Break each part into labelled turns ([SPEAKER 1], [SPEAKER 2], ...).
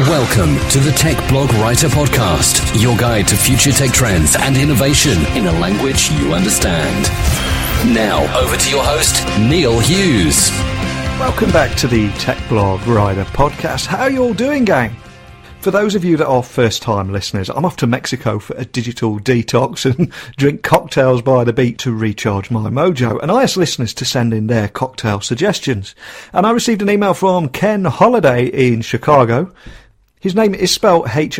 [SPEAKER 1] Welcome to the Tech Blog Writer Podcast, your guide to future tech trends and innovation in a language you understand. Now, over to your host, Neil Hughes.
[SPEAKER 2] Welcome back to the Tech Blog Writer Podcast. How are you all doing, gang? For those of you that are first-time listeners, I'm off to Mexico for a digital detox and drink cocktails by the beach to recharge my mojo. And I asked listeners to send in their cocktail suggestions. And I received an email from Ken Holiday in Chicago. His name is spelled Hollladay,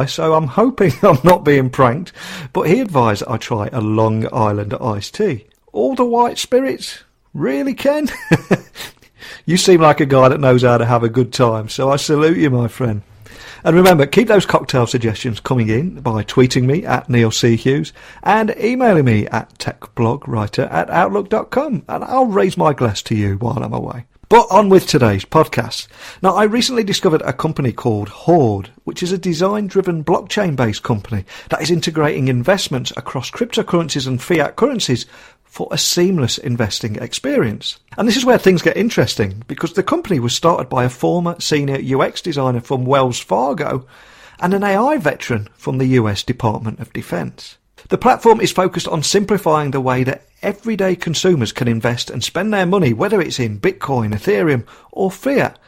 [SPEAKER 2] so I'm hoping I'm not being pranked. But he advised I try a Long Island iced tea. All the white spirits? Really, Ken? You seem like a guy that knows how to have a good time, so I salute you, my friend. And remember, keep those cocktail suggestions coming in by tweeting me at Neil C. Hughes and emailing me at techblogwriter@outlook.com, and I'll raise my glass to you while I'm away. But on with today's podcast. Now, I recently discovered a company called Hoard, which is a design-driven blockchain-based company that is integrating investments across cryptocurrencies and fiat currencies for a seamless investing experience. And this is where things get interesting, because the company was started by a former senior UX designer from Wells Fargo and an AI veteran from the US Department of Defense. The platform is focused on simplifying the way that everyday consumers can invest and spend their money, whether it's in Bitcoin, Ethereum or fiat,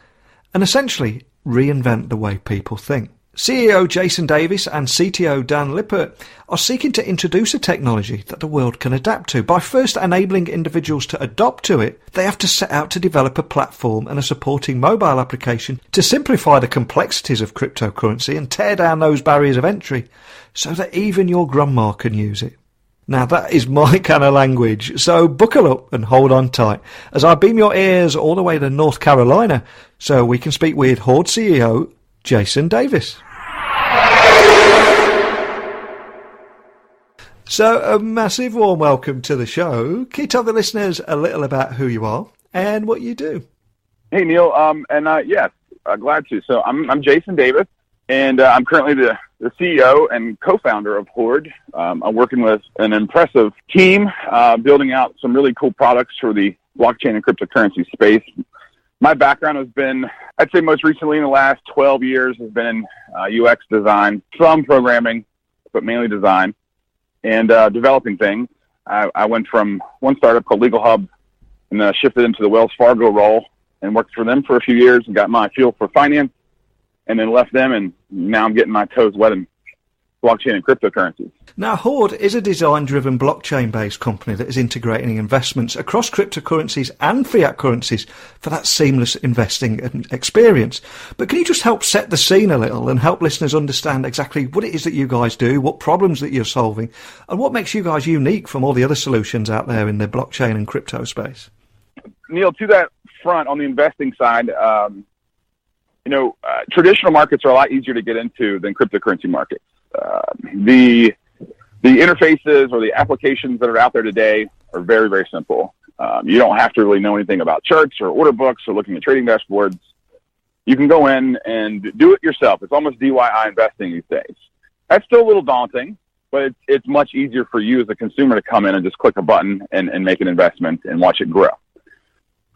[SPEAKER 2] and essentially reinvent the way people think. CEO Jason Davis and CTO Dan Lippert are seeking to introduce a technology that the world can adapt to. By first enabling individuals to adopt to it, they have to set out to develop a platform and a supporting mobile application to simplify the complexities of cryptocurrency and tear down those barriers of entry so that even your grandma can use it. Now that is my kind of language, so buckle up and hold on tight as I beam your ears all the way to North Carolina so we can speak with Hoard CEO Jason Davis. So a massive warm welcome to the show. Can you tell the listeners a little about who you are and what you do?
[SPEAKER 3] Hey, Neil. Yes, glad to. So I'm Jason Davis, and I'm currently the CEO and co-founder of Hoard. I'm working with an impressive team, building out some really cool products for the blockchain and cryptocurrency space. My background has been, I'd say most recently in the last 12 years, has been UX design, some programming, but mainly design, and developing things. I went from one startup called Legal Hub and shifted into the Wells Fargo role and worked for them for a few years and got my feel for finance, and then left them, and now I'm getting my toes wet in blockchain and cryptocurrencies.
[SPEAKER 2] Now, Hoard is a design-driven blockchain-based company that is integrating investments across cryptocurrencies and fiat currencies for that seamless investing experience. But can you just help set the scene a little and help listeners understand exactly what it is that you guys do, what problems that you're solving, and what makes you guys unique from all the other solutions out there in the blockchain and crypto space?
[SPEAKER 3] Neil, to that front, on the investing side, traditional markets are a lot easier to get into than cryptocurrency markets. The interfaces or the applications that are out there today are very, very simple. You don't have to really know anything about charts or order books or looking at trading dashboards. You can go in and do it yourself. It's almost DIY investing these days. That's still a little daunting, but it's much easier for you as a consumer to come in and just click a button and make an investment and watch it grow.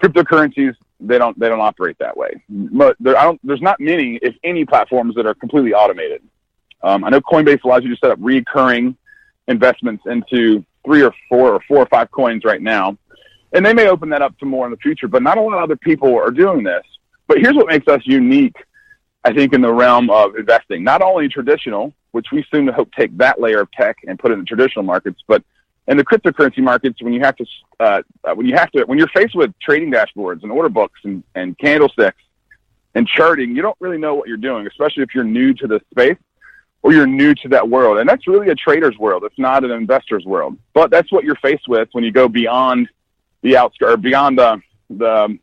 [SPEAKER 3] Cryptocurrencies, they don't operate that way. There's not many, if any, platforms that are completely automated. I know Coinbase allows you to set up recurring investments into 3 or 4 or 5 coins right now. And they may open that up to more in the future, but not a lot of other people are doing this. But here's what makes us unique, I think, in the realm of investing. Not only traditional, which we soon to hope take that layer of tech and put it in the traditional markets, but in the cryptocurrency markets, when you're faced with trading dashboards and order books and candlesticks and charting, you don't really know what you're doing, especially if you're new to this space or you're new to that world. And that's really a trader's world. It's not an investor's world. But that's what you're faced with when you go beyond the outskirts, or beyond the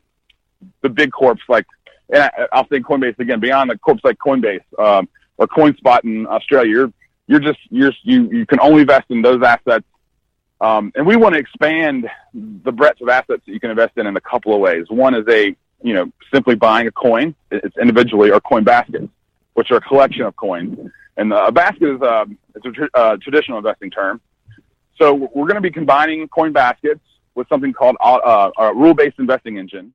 [SPEAKER 3] big corps, like, and I'll say Coinbase again, beyond the corps like Coinbase or CoinSpot in Australia. You can only invest in those assets. And we want to expand the breadth of assets that you can invest in a couple of ways. One is simply buying a coin, it's individually, or coin baskets, which are a collection of coins. And a basket is a traditional investing term. So we're going to be combining coin baskets with something called a rule-based investing engine.